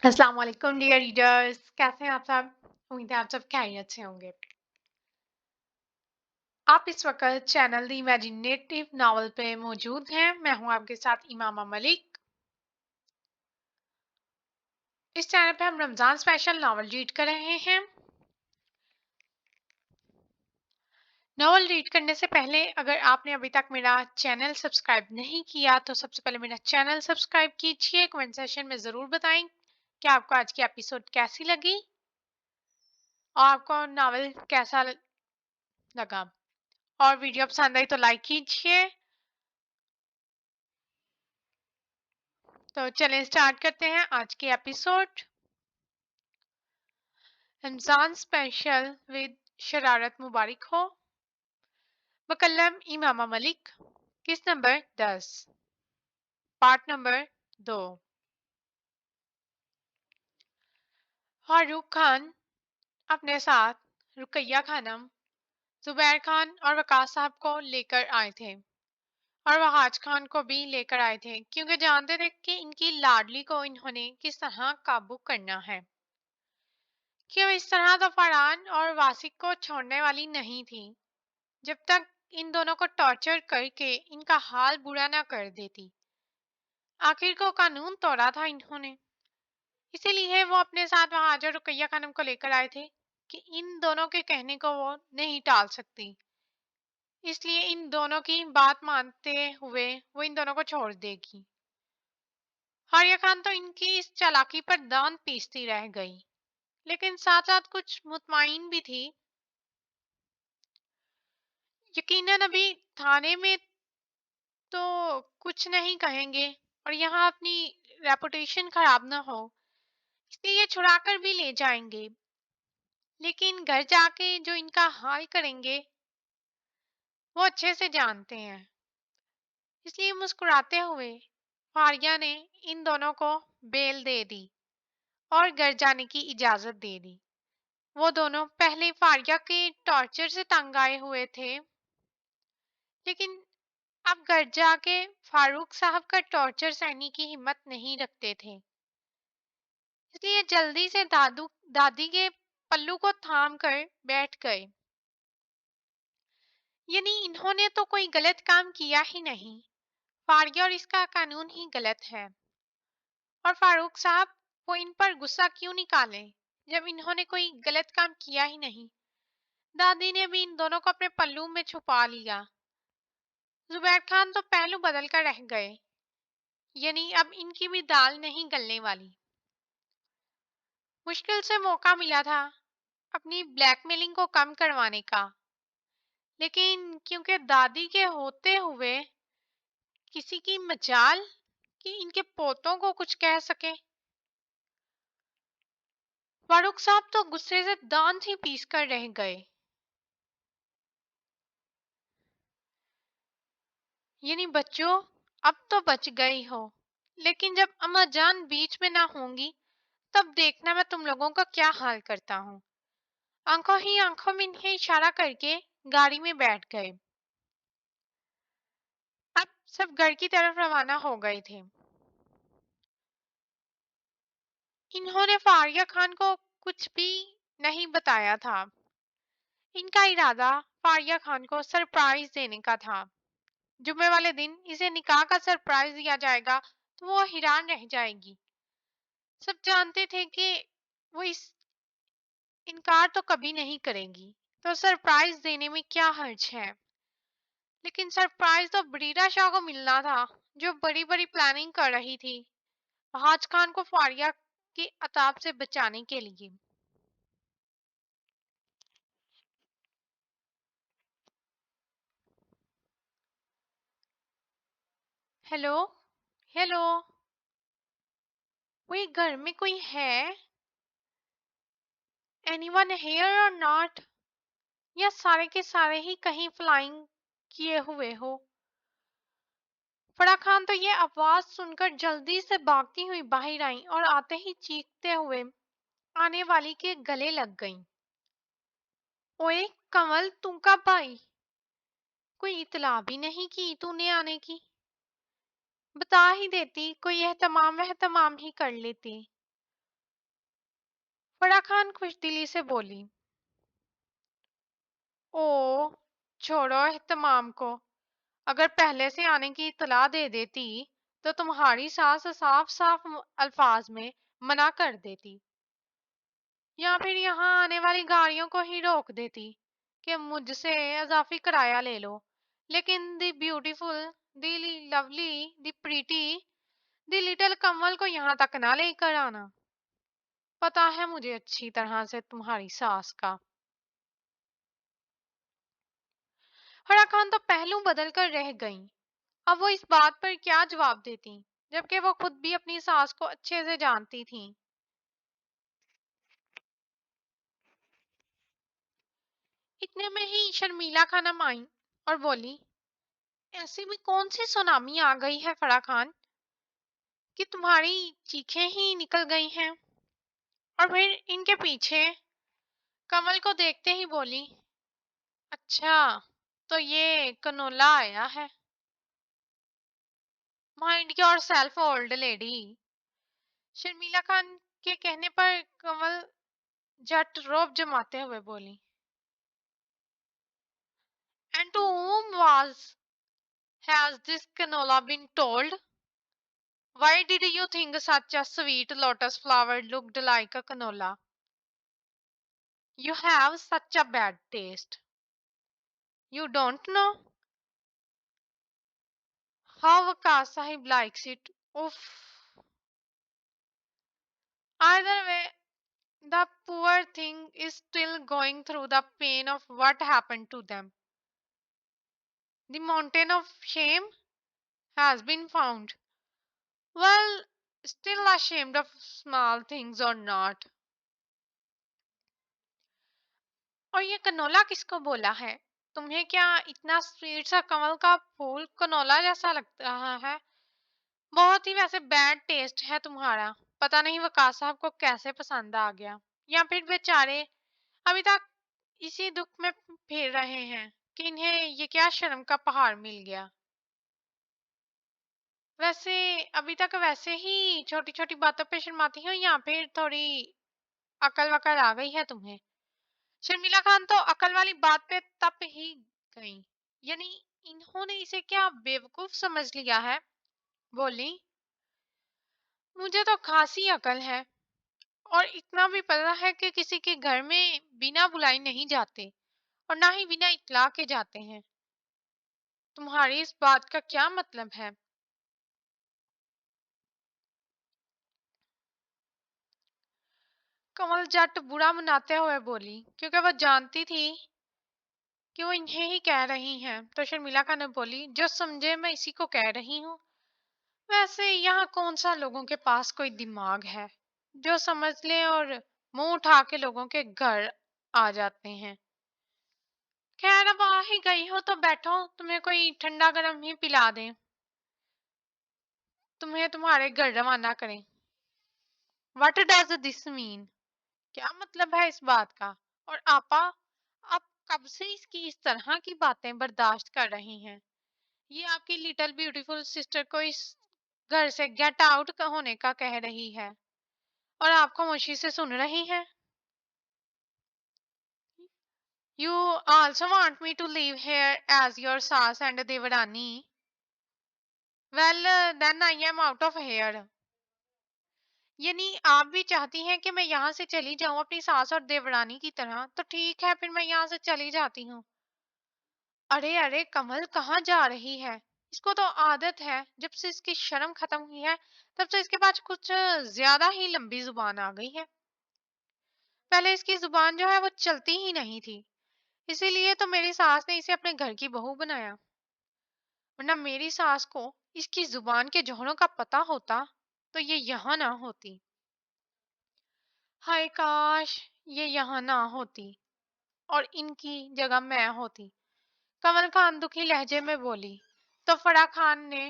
अस्सलाम वालेकुम dear readers, कैसे हैं आप सब। उम्मीद है आप सब खैरियत से होंगे। आप इस वक्त चैनल द इमेजिनेटिव नावल पे मौजूद हैं। मैं हूं आपके साथ इमामा मलिक। इस चैनल पे हम रमजान स्पेशल नावल रीड कर रहे हैं। नावल रीड करने से पहले अगर आपने अभी तक मेरा चैनल सब्सक्राइब नहीं किया तो सबसे पहले मेरा चैनल सब्सक्राइब कीजिए। कमेंट सेशन में ज़रूर बताएं कि आपको आज की एपिसोड कैसी लगी और आपको नावल कैसा लगा। और वीडियो पसंद आई तो लाइक कीजिए। तो चलें स्टार्ट करते हैं आज की एपिसोड। रमजान स्पेशल विद शरारत मुबारक हो। मुकल्लम इमामा मलिक। किस्त number 10, part number 2। Farooq Khan अपने साथ रुकैया खानम, जुबैर खान और वकास साहब को लेकर आए थे और वहाज खान को भी लेकर आए थे क्योंकि जानते थे कि इनकी लाडली को इन्होंने किस तरह काबू करना है। क्यों इस तरह तो फरहान और वासिक को छोड़ने वाली नहीं थी जब तक इन दोनों को टॉर्चर करके इनका हाल बुरा ना कर देती। आखिर को कानून तोड़ा था इन्होंने, इसीलिए वो अपने साथ वहां हाजर रुकैया खानम को लेकर आए थे कि इन दोनों के कहने को वो नहीं टाल सकती। इसलिए इन दोनों की बात मानते हुए वो इन दोनों को छोड़ देगी। हारिया खान तो इनकी इस चालाकी पर दांत पीसती रह गई, लेकिन साथ साथ कुछ मुतमाइन भी थी। यकीनन अभी थाने में तो कुछ नहीं कहेंगे और यहाँ अपनी रेपुटेशन खराब ना हो, इसलिए ये छुड़ा कर भी ले जाएंगे। लेकिन घर जाके जो इनका हाल करेंगे वो अच्छे से जानते हैं। इसलिए मुस्कुराते हुए फारिया ने इन दोनों को बेल दे दी और घर जाने की इजाजत दे दी। वो दोनों पहले फारिया के टॉर्चर से तंग आए हुए थे, लेकिन अब घर जाके फारूक साहब का टॉर्चर सहने की हिम्मत नहीं रखते थे। इसलिए जल्दी से दादी के पल्लू को थाम कर बैठ गए। यानी इन्होंने तो कोई गलत काम किया ही नहीं, फारिया और इसका कानून ही गलत है। और फारूक साहब, वो इन पर गुस्सा क्यों निकालें जब इन्होंने कोई गलत काम किया ही नहीं। दादी ने भी इन दोनों को अपने पल्लू में छुपा लिया। जुबैर खान तो पहलू बदल कर रह गए, यानी अब इनकी भी दाल नहीं गलने वाली। मुश्किल से मौका मिला था अपनी ब्लैकमेलिंग को कम करवाने का, लेकिन क्योंकि दादी के होते हुए किसी की मजाल कि इनके पोतों को कुछ कह सके। फारूक साहब तो गुस्से से दांत ही पीस कर रह गए। यानी बच्चों, अब तो बच गई हो, लेकिन जब अम्मा जान बीच में ना होंगी तब देखना मैं तुम लोगों का क्या हाल करता हूँ। आंखों ही आंखों में इन्हें इशारा करके गाड़ी में बैठ गए। अब सब घर की तरफ रवाना हो गए थे। इन्होंने फारिया खान को कुछ भी नहीं बताया था। इनका इरादा फारिया खान को सरप्राइज देने का था। जुम्मे वाले दिन इसे निकाह का सरप्राइज दिया जाएगा तो वो हैरान रह जाएगी। सब जानते थे कि वो इस इनकार तो कभी नहीं करेगी, तो सरप्राइज देने में क्या हर्ज है। लेकिन सरप्राइज तो बरीरा शाह को मिलना था, जो बड़ी बड़ी प्लानिंग कर रही थी फहाज खान को फारिया के अताब से बचाने के लिए। हेलो, हेलो, कोई घर में कोई है? एनीवन हियर और नॉट? या सारे के सारे ही कहीं फ्लाइंग किए हुए हो? फड़ा खान तो ये आवाज सुनकर जल्दी से भागती हुई बाहर आई और आते ही चीखते हुए आने वाली के गले लग गईं। ओए कमल, तू कब आई? कोई इतला भी नहीं की तूने आने की। बता ही देती, कोई एहतमाम वहतमाम ही कर लेती। फराह खान खुशदिली से बोली, ओ, छोड़ो एहतमाम को। अगर पहले से आने की इत्तला दे देती तो तुम्हारी सास साफ साफ अल्फाज में मना कर देती, या फिर यहाँ आने वाली गाड़ियों को ही रोक देती कि मुझसे इजाफी किराया ले लो। लेकिन दी ब्यूटीफुल, दी लवली, दी प्रीटी, दी लिटिल कमल को यहाँ तक ना लेकर आना। पता है मुझे अच्छी तरह से तुम्हारी सास का। हरा खान तो पहलू बदल कर रह गईं। अब वो इस बात पर क्या जवाब देती, जबकि वो खुद भी अपनी सास को अच्छे से जानती थीं। इतने में ही शर्मिला खानम आई और बोली, ऐसी भी कौन सी सुनामी आ गई है फरा खान कि तुम्हारी चीखें ही निकल गई हैं। और फिर इनके पीछे कमल को देखते ही बोली, अच्छा, तो ये कनोला आया है। Mind yourself old lady. Sharmila Khan के कहने पर कमल झट रोब जमाते हुए बोली, and to whom was has this canola been told? Why did you think such a sweet lotus flower looked like a canola? You have such a bad taste. You don't know how Waqas Sahib likes it. Oof. Either way, the poor thing is still going through the pain of what happened to them. The mountain of shame has been found. Well, still ashamed of small things or not. और ये canola किसको बोला है? तुम्हें क्या इतना sweet सा कमल का फूल कनोला जैसा लग रहा है? बहुत ही वैसे बैड टेस्ट है तुम्हारा। पता नहीं वकास साहब को कैसे पसंद आ गया, या फिर बेचारे अभी तक इसी दुख में फिर रहे हैं कि इन्हें ये क्या शर्म का पहाड़ मिल गया। वैसे अभी तक वैसे ही छोटी छोटी बातों पे शर्माती हो, या फिर थोड़ी अकल वकल आ गई है तुम्हें? शर्मिला खान तो अकल वाली बात पे तप ही गई। यानी इन्होंने इसे क्या बेवकूफ समझ लिया है। बोली, मुझे तो खासी अकल है, और इतना भी पता है कि किसी के घर में बिना बुलाए नहीं जाते, और ना ही बिना इत्तला के जाते हैं। तुम्हारी इस बात का क्या मतलब है? कमल जट बुरा मनाते हुए बोली, क्योंकि वह जानती थी कि वो इन्हें ही कह रही हैं। तो शर्मिला खान बोली, जो समझे मैं इसी को कह रही हूँ। वैसे यहाँ कौन सा लोगों के पास कोई दिमाग है जो समझ ले और मुंह उठा के लोगों के घर आ जाते हैं। खैर, अब आ ही गई हो तो बैठो, तुम्हें कोई ठंडा गरम ही पिला दें, तुम्हें तुम्हारे घर रवाना करें। What does this mean? क्या मतलब है इस बात का? और आपा, आप कब से इसकी इस तरह की बातें बर्दाश्त कर रही हैं? ये आपकी लिटिल ब्यूटीफुल सिस्टर को इस घर से गेट आउट होने का कह रही है, और आप खामोशी से सुन रही हैं। You also want me to live here as your sass and Devarani? Well, then I am out of here. यानी आप भी चाहती हैं कि मैं यहाँ से चली जाऊं अपनी सास और देवरानी की तरह? तो ठीक है, फिर मैं यहाँ से चली जाती हूँ। अरे अरे कमल, कहाँ जा रही है? इसको तो आदत है, जब से इसकी शर्म खत्म हुई है तब से इसके पास कुछ ज्यादा ही लंबी जुबान आ गई है। पहले इसकी जुबान जो है वो चलती ही नहीं थी, इसीलिए तो मेरी सास ने इसे अपने घर की बहू बनाया। वरना मेरी सास को इसकी जुबान के जौहरों का पता होता तो ये यहाँ ना होती। हाय काश ये यहाँ ना होती और इनकी जगह मैं होती, कमल खान दुखी लहजे में बोली। तो फरा खान ने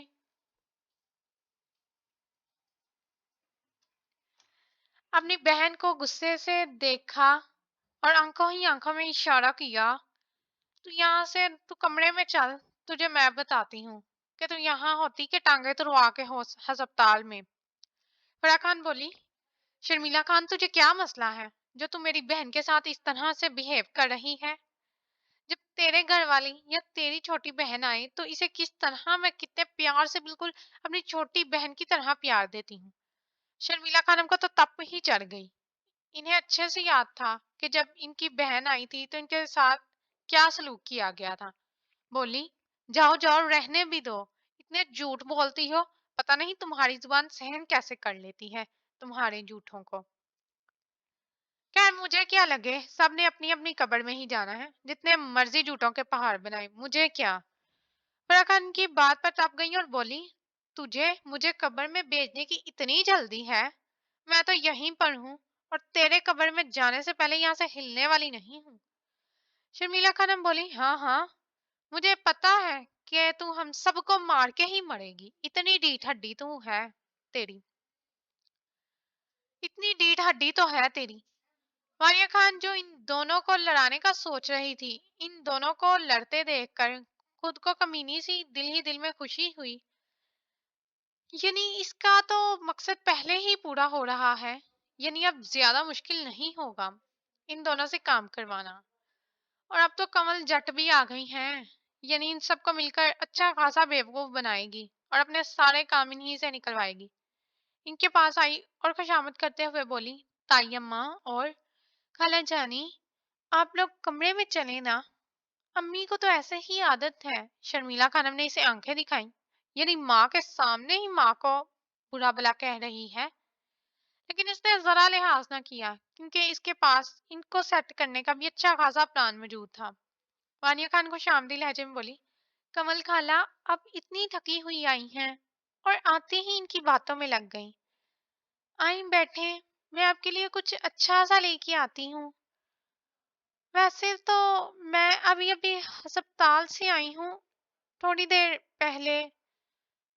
अपनी बहन को गुस्से से देखा और आंखों ही आंखों में इशारा किया, तू यहाँ से तू कमरे में चल, तुझे मैं बताती हूँ कि तू यहाँ होती कि टांगे तुड़वा के अस्पताल में। फरा खान बोली, शर्मिला खान, तुझे क्या मसला है? जो तू मेरी बहन के साथ इस तरह से बिहेव कर रही है? जब तेरे घर वाली या तेरी छोटी बहन आए तो इसे किस तरह मैं कितने प्यार से बिल्कुल अपनी छोटी बहन की तरह प्यार देती हूँ। शर्मिला खानम को तो तप ही चढ़ गई। इन्हें अच्छे से याद था कि जब इनकी बहन आई थी तो इनके साथ क्या सलूक किया गया था। बोली, जाओ जाओ रहने भी दो, इतने झूठ बोलती हो, पता नहीं तुम्हारी जुबान सहन कैसे कर लेती है तुम्हारे झूठों को। खैर मुझे क्या लगे, सबने अपनी अपनी कब्र में ही जाना है, जितने मर्जी झूठों के पहाड़ बनाए मुझे क्या। फराह खान की बात पर टप गई और बोली, तुझे मुझे कब्र में भेजने की इतनी जल्दी है? मैं तो यहीं पर हूँ और तेरे कब्र में जाने से पहले यहाँ से हिलने वाली नहीं हूँ। शर्मिला खानम बोली, हाँ हाँ, मुझे पता है कि तू हम सबको मार के ही मरेगी, इतनी डीठ हड्डी तू है तेरी, इतनी डीठ हड्डी तो है तेरी। मारिया खान जो इन दोनों को लड़ाने का सोच रही थी, इन दोनों को लड़ते देखकर खुद को कमीनी सी दिल ही दिल में खुशी हुई। यानी इसका तो मकसद पहले ही पूरा हो रहा है, यानी अब ज्यादा मुश्किल नहीं होगा इन दोनों से काम करवाना। और अब तो कमल जट भी आ गई हैं, यानी इन सबको मिलकर अच्छा खासा बेवकूफ बनाएगी और अपने सारे काम इन्हीं से निकलवाएगी। इनके पास आई और खुशामद करते हुए बोली, ताई अम्मा और खाला जानी, आप लोग कमरे में चले ना, अम्मी को तो ऐसे ही आदत है। शर्मिला खानम ने इसे आंखें दिखाई, यानी माँ के सामने ही माँ को बुरा भला कह रही है। लेकिन इसने जरा लिहाज ना किया क्योंकि इसके पास इनको सेट करने का भी अच्छा खासा प्लान मौजूद था। वानिया खान को शामदी लहजे में बोली, कमल खाला अब इतनी थकी हुई आई हैं और आते ही इनकी बातों में लग गई। आई बैठे, मैं आपके लिए कुछ अच्छा सा लेके आती हूँ। वैसे तो मैं अभी अभी अस्पताल से आई हूँ, थोड़ी देर पहले,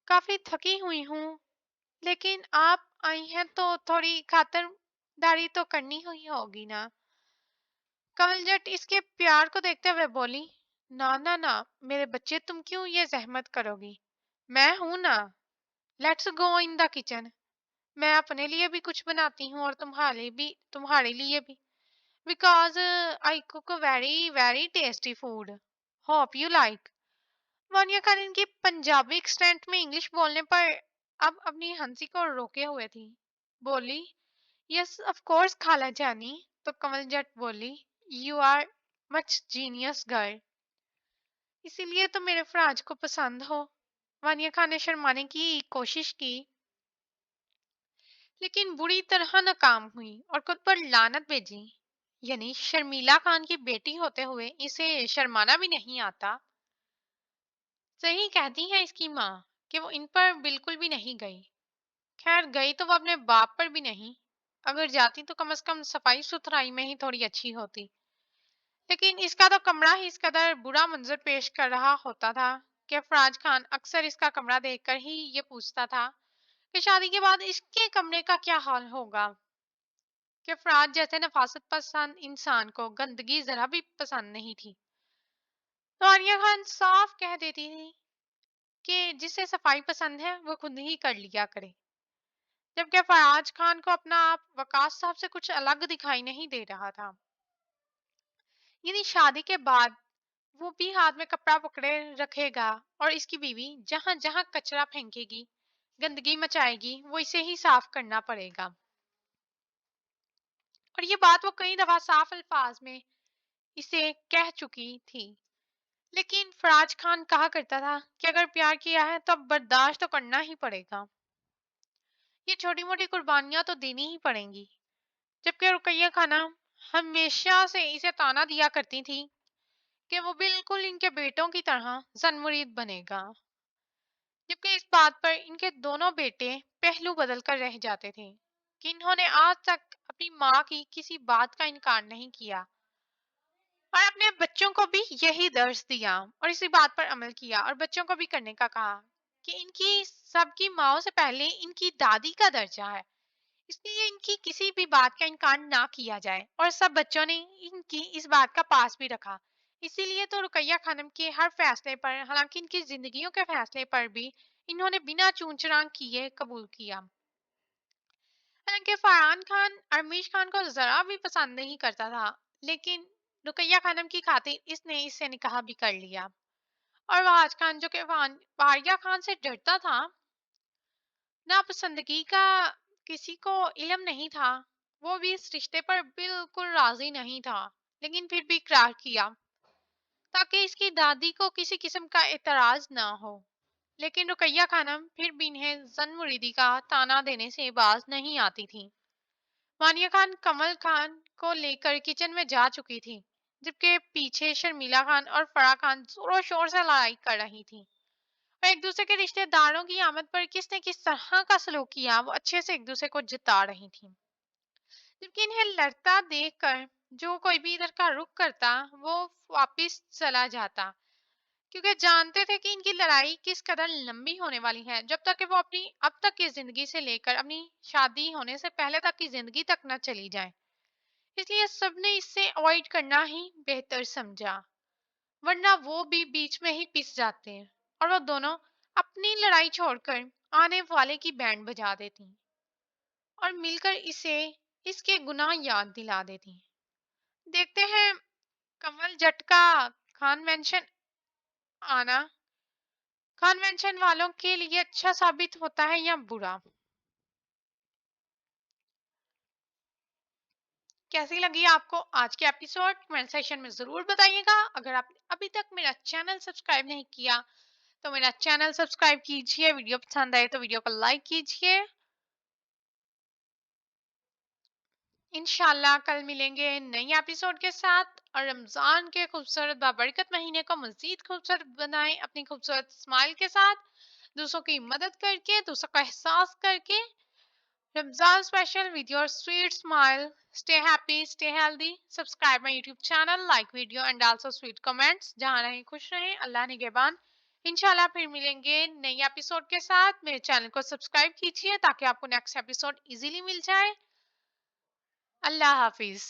काफी थकी हुई हूँ। लेकिन आप आई हैं तो थोड़ी खातिरदारी तो करनी हुई होगी ना। कमलजट इसके प्यार को देखते हुए बोली, ना ना ना मेरे बच्चे, तुम क्यों ये जहमत करोगी, मैं हूं ना। Let's go in the kitchen, मैं अपने लिए भी कुछ बनाती हूँ और तुम्हारे लिए भी, because I cook very very tasty food, hope you like. Vaniya Khan की पंजाबी एक्सेंट में इंग्लिश बोलने पर अब अपनी हंसी को रोके हुए थी। बोली, यस ऑफ कोर्स खाला जानी। तो कमल जट बोली, you are much genius girl, इसीलिए तो मेरे फराज को पसंद हो। वानिया खान ने शर्माने की कोशिश की लेकिन बुरी तरह नाकाम हुई और खुद पर लानत भेजी। यानी शर्मिला खान की बेटी होते हुए इसे शर्माना भी नहीं आता। सही कहती है इसकी माँ कि वो इन पर बिल्कुल भी नहीं गई। खैर गई तो वो अपने बाप पर भी नहीं, अगर जाती तो कम से कम सफाई सुथराई में ही थोड़ी अच्छी होती। लेकिन इसका तो कमरा ही इस कदर बुरा मंजर पेश कर रहा होता था कि फराज खान अक्सर इसका कमरा देखकर ही ये पूछता था कि शादी के बाद इसके कमरे का क्या हाल होगा। कि फराज जैसे नफासत पसंद इंसान को गंदगी जरा भी पसंद नहीं थी, तो आर्या खान साफ कह देती थी कि जिसे सफाई पसंद है वो खुद ही कर लिया करे। जबकि फराज खान को अपना आप वकास साहब से कुछ अलग दिखाई नहीं दे रहा था। यानी शादी के बाद वो भी हाथ में कपड़ा पकड़े रखेगा और इसकी बीवी जहां जहां कचरा फेंकेगी, गंदगी मचाएगी, वो इसे ही साफ करना पड़ेगा। और ये बात वो कई दफा साफ अल्फाज में इसे कह चुकी थी। लेकिन फराज खान कहा करता था कि अगर प्यार किया है तो अब बर्दाश्त तो करना ही पड़ेगा, ये छोटी मोटी कुर्बानियां तो देनी ही पड़ेंगी। जबकि रुकैया खाना हमेशा से इसे ताना दिया करती थी कि वो बिल्कुल इनके बेटों की तरह जनमुरीद बनेगा। जबकि इस बात पर इनके दोनों बेटे पहलू बदल कर रह जाते थे कि इन्होंने आज तक अपनी माँ की किसी बात का इनकार नहीं किया और अपने बच्चों को भी यही दर्श दिया और इसी बात पर अमल किया और बच्चों को भी करने का कहा कि इनकी सबकी माओ से पहले इनकी दादी का दर्जा है, इसलिए इनकी किसी भी बात का इनकार ना किया जाए। और सब बच्चों ने इनकी इस बात का पास भी रखा। इसीलिए तो रुकैया खानम के हर फैसले पर, हालांकि इनकी जिंदगियों के फैसले पर भी इन्होंने बिना चूं चरां किए कबूल किया। हालांकि फरहान खान अरमीश खान को जरा भी पसंद नहीं करता था, लेकिन रुकैया खानम की खातिर इसने इससे निकाह भी कर लिया। और वहाज खान जो कि वारिया खान से डरता था, नापसंदगी का किसी को इल्म नहीं था, वो भी इस रिश्ते पर बिल्कुल राजी नहीं था, लेकिन फिर भी इकरार किया ताकि इसकी दादी को किसी किस्म का एतराज ना हो। लेकिन रुकैया खानम फिर भी इन्हें जन मुरीदी का ताना देने से बाज नहीं आती थी। मानिया खान कमल खान को लेकर किचन में जा चुकी थी, जबकि पीछे शर्मिला खान और फराह खान जोरों शोर से लड़ाई कर रही थी। और एक दूसरे के रिश्तेदारों की आमद पर किसने किस तरह का सलूक किया, वो अच्छे से एक दूसरे को जिता रही थी। जबकि इन्हें लड़ता देखकर जो कोई भी इधर का रुख करता, वो वापिस चला जाता, क्योंकि जानते थे कि इनकी लड़ाई किस कदर लंबी होने वाली है, जब तक कि वो अपनी अब तक की जिंदगी से लेकर अपनी शादी होने से पहले तक की जिंदगी तक न चली जाए। इसलिए सबने इससे अवॉइड करना ही बेहतर समझा, वरना वो भी बीच में ही पिस जाते हैं और वो दोनों अपनी लड़ाई छोड़कर आने वाले की बैंड बजा देती और मिलकर इसे इसके गुनाह याद दिला देती। देखते हैं कमल जट का कन्वेंशन आना कन्वेंशन वालों के लिए अच्छा साबित होता है या बुरा। कैसी लगी आपको आज के एपिसोड, कमेंट सेक्शन में जरूर बताइएगा। अगर आपने अभी तक मेरा चैनल सब्सक्राइब नहीं किया तो मेरा चैनल सब्सक्राइब कीजिए, वीडियो पसंद आए तो वीडियो को लाइक कीजिए। इंशाल्लाह कल मिलेंगे नई एपिसोड के साथ, और रमजान के खूबसूरत बाबरकत महीने को मजीद खूबसूरत बनाएं अपनी खूबसूरत स्माइल के साथ, दूसरों की मदद करके, दूसरों का एहसास करके। Ramzan special with your sweet smile. Stay happy, stay healthy. Subscribe my YouTube channel, like video and also sweet comments. जहाँ रहें खुश रहें, अल्लाह निगहबान। इंशाल्लाह फिर मिलेंगे नई एपिसोड के साथ। मेरे चैनल को सब्सक्राइब कीजिए ताकि आपको नेक्स्ट एपिसोड इजीली मिल जाए। अल्लाह हाफिज।